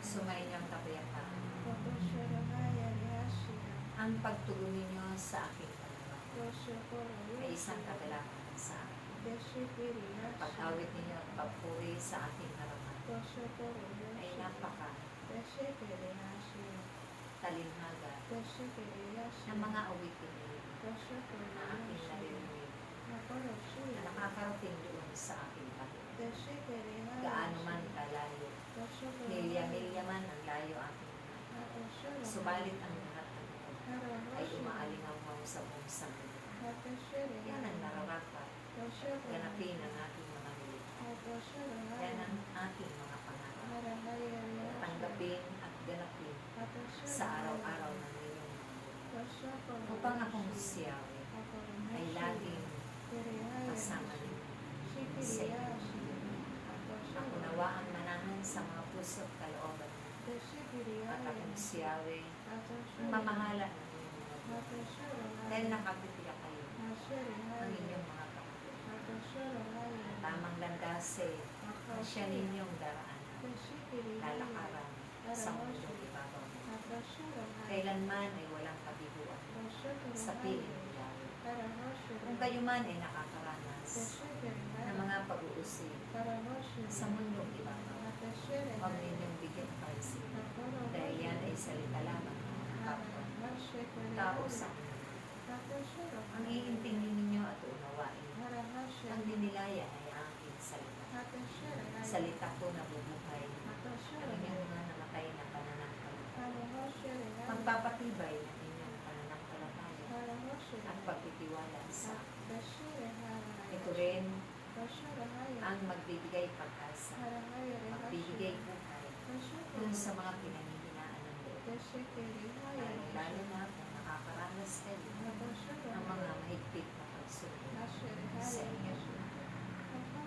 Sumainyang kapayapaan. Ang pagtugon ninyo sa aking panalangin ay isang kagalakan sa akin. Pag-awit ninyo at papuri sa aking harapan ay napaka talinhaga ng mga awitin ninyo na aking naririnig na nakakarating doon sa aking pahit. Gaano man kalayo, milya-milya man ang layo aking mga. Subalit ang lahat ng ito ay umaalingaw sa buong sanglibutan. Yan ang nararapat. Ganapin ang aking mga nilikha. Yan ang aking mga pangarap. Tanggapin at ganapin sa araw-araw ng inyong mga upang akong siyawi ay laging kasama ninyo sa inyo. Ako nawa ang manahan sa mga puso't kalooban at akong siyawi ang mamahala ng inyong mga buhay. Dahil nakapitiyak kayo ang inyong mga kapatid. Tamang landase ang siya ninyong daraanan, lalakaran sa mundong ibabaw. Kailanman ay walang kabiguan sa piling nila. Kung kayo man ay nakakaranas ng mga pag-uusig sa mundong ibabaw, huwag ninyong bigyan pansin dahil yan ay salita lamang ng kapwa tao sa mundo. Ang iintingin ninyo at unawain ang dinilaya ay aking salita. Salita ko na bubuhay ang inyong mga namatay na pananampalataya. Magpapatibay ng inyong pananampalataya at pagtitiwala sa akin. Ito rin ang magbibigay pag-asa, magbibigay buhay dun sa mga pinanghihinaan ng loob. Lalo na kung nakakaranas kayo ng mga mahigpit na pagsunod sa inyo.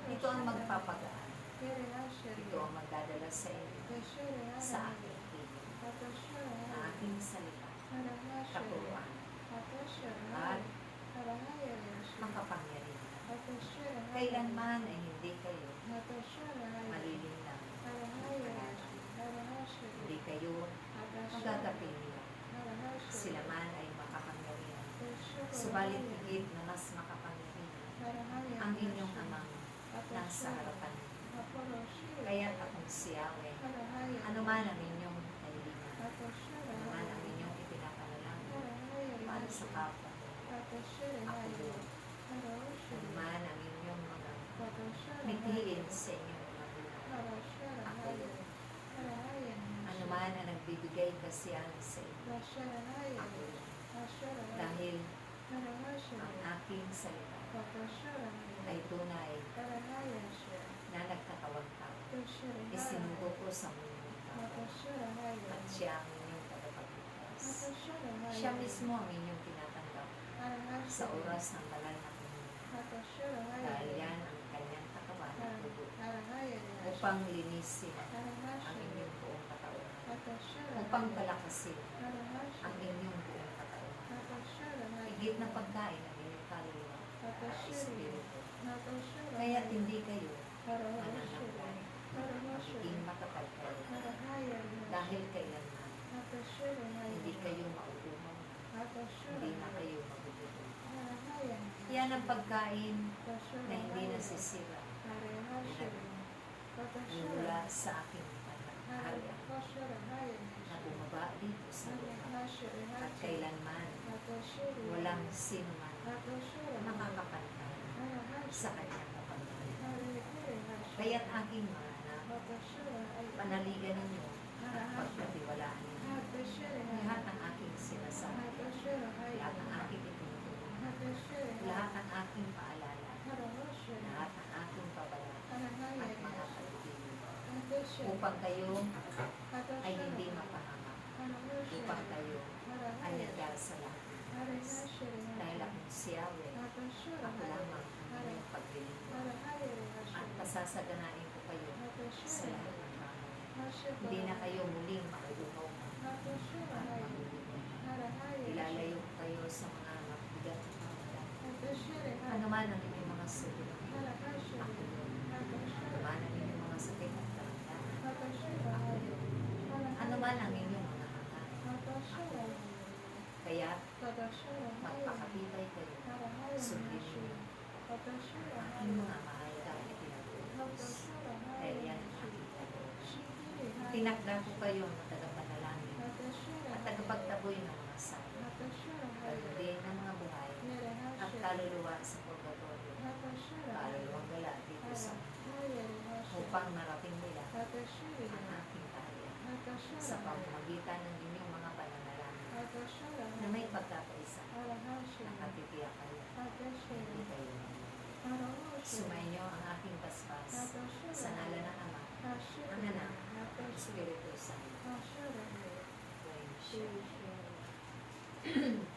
Ito ang magpapagaan. Ito ang magdadala sa inyo sa aking piling, na aking salita, katuruan, at makapangyarihan. Kailanman ay hindi kayo malilinlang. Hindi kayo magagapilihan. Sila man ay makapangyarihan. Subalit higit na mas makapangyarihan ang inyong amang nasa harapan ninyo. Kaya't akong siyawe, ano man ang inyong kahilingan, ano man ang inyong ipinapanalangin para sa kapwa, ako yun. Ano man ang inyong mga mithiin sa inyong mga buhay, ako yun. Ano man ang nagbibigay kasiyahan sa inyo, ako yun. Dahil ang aking salita ay tunay na nagkatawang tao. Isinugo ko sa mundong tao at siya ang inyong tagapagligtas. Siya mismo ang inyong tinatanggap sa oras ng banal na komunyon. Dahil yan ang kanyang katawan at dugo upang linisin ang inyong buong katauhan, upang palakasin ang inyong buong katauhan. Higit na pagkain ang inyong kaluluwa at espiritu. Kaya't hindi kayo mananamlay, magiging matatag kayo, dahil kailanman hindi kayo mauumaw, hindi na kayo magugutom. Yan ang pagkain na hindi nasisira, mula sa aking panaharian na bumaba dito sa lupa, at kailanman walang sinuman makakapantay sa kanyang kapangyarihan. Kaya't aking mga anak, panaligan ninyo at pagkatiwalaan ninyo lahat ng aking sinasabi, lahat ng aking itinuturo, lahat ng aking paalala, lahat ng aking babala at mga pagtitipid, upang kayo ay hindi mapahamak, upang kayo ay nagdasalahan. Dahil akong siyawe, ako lamang ang inyong paglilingkod at pasasaganain ko kayo sa lahat ng bagay. Hindi na kayo muling makuuhaw at magugutom. Ilalayo ko kayo sa mga mabigat at mabigat. Ano man ang inyong mga sulit, ako yun. Ano man ang inyong mga sakit at karamdaman, Magpakatibay kayo. Sundin niyo ang aking mga mahal dahil pinag-utos. Dahil yan ang aking kaloob. Tinakda ko kayo ng tagapanalangin at tagapagtaboy ng mga salo. Kalundin ng mga buhay at kaluluwa sa purgatorio. Kaluluwang gala dito sa upang marating nila ang aking kaharian sa pamamagitan ng inyong mga pananalangin na may pagkakaisa nakatitiyak kayo hindi kayo sumainyo ang aking paspas sa ngalan ng Ama, ang Anak, ang Espiritu Santo. Praise God.